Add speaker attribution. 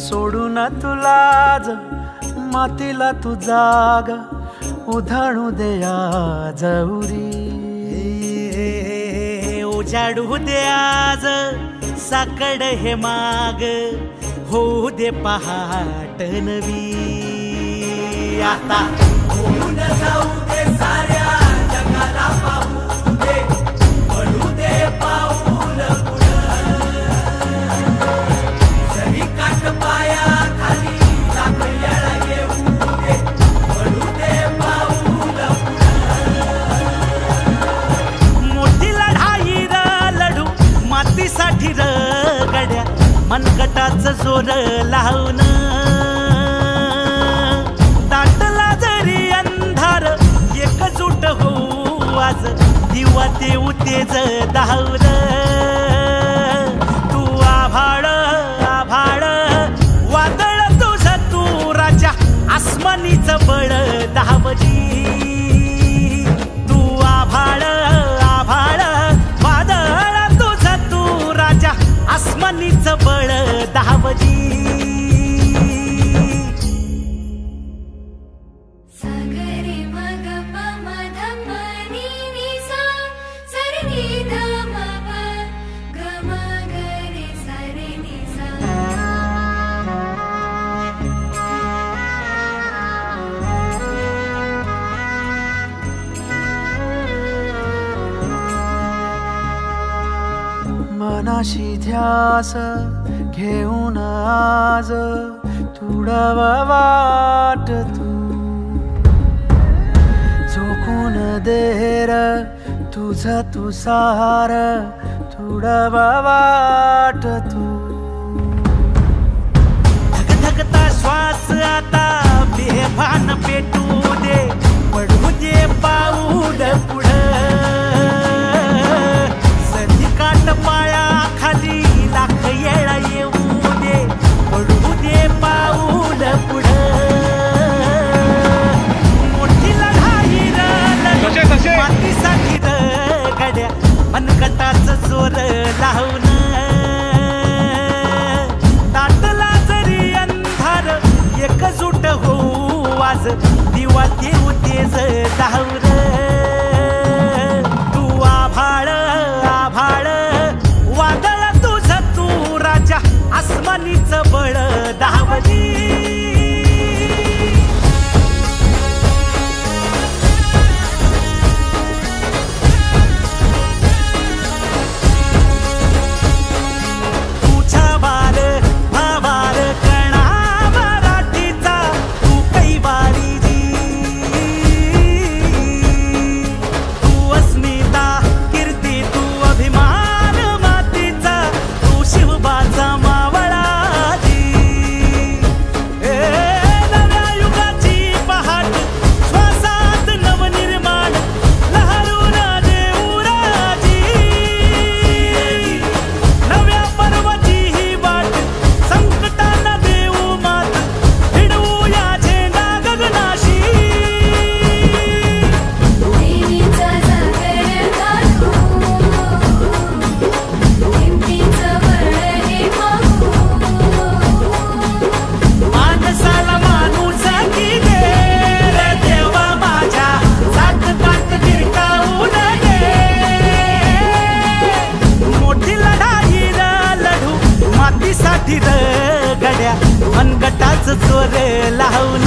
Speaker 1: सोडून तुलाज मातीला तू जाग उधाणू दे आज उरी
Speaker 2: उजाडू दे आज साकड हे माग होऊ दे पहाट नवी आता होऊन जाऊ दे साऱ्या जगाला पाहू दे पडू दे पाऊल जरी काट पाया खाली लाकड्याला येऊ दे पडू दे पाऊल मोठी लढाई र लढू मातीसाठी र गड्या मनगटाच जोर लावून दाटला जरी अंधार एकजूट होऊ आज दिवा देऊ तेज दावर तू आभाळ आभाळ वादळ तुझ तू राजा आसमानीच बळ दावजी तू आभाळ आभाळ वादळ तुझ तू राजा आसमानीच बळ दावजी
Speaker 1: मनाशी ध्यास घेऊन आज तुडव वाट तू झोकून देर तुझ तू सार तुडव वाट तू
Speaker 2: धगधगता श्वास आता बेभान पेटू दे पडू दे पाऊल पुढं काट पाया खाली लाख येळा येऊ दे पडू दे पाऊल पुढं मोठी लढाई र मातीसाठी र गड्या मनगटाच जोर लावून दाटला जरी अंधार एकजूट होऊ आज दिवा देऊ तेज दावर तू आभाळ आभाळ वादळ तुझ तू राजा आसमानीच बळ दावली तुझा बार भावार कणा मराठीचा तू कैवारी तू अस्मिता कीर्ती तू अभिमान मातीचा तू शिवबाचा मावळाजी नव्या युगाची पहाट श्वासात नवनिर्माण लहरून देऊ राजी नव्या पर्वती ही वाट संकटांना देऊ मात भिडवू या झेंडा गगनाशी
Speaker 3: देवीचा जागर काढू हिमतीचं बळ हे पाहू
Speaker 2: माणसाला माणूस की दे रे देवा माझ्या सात काट फिरकावून दे मोठी लढाई र लढू मातीसाठी र गड्या मनगटाच जोर लावून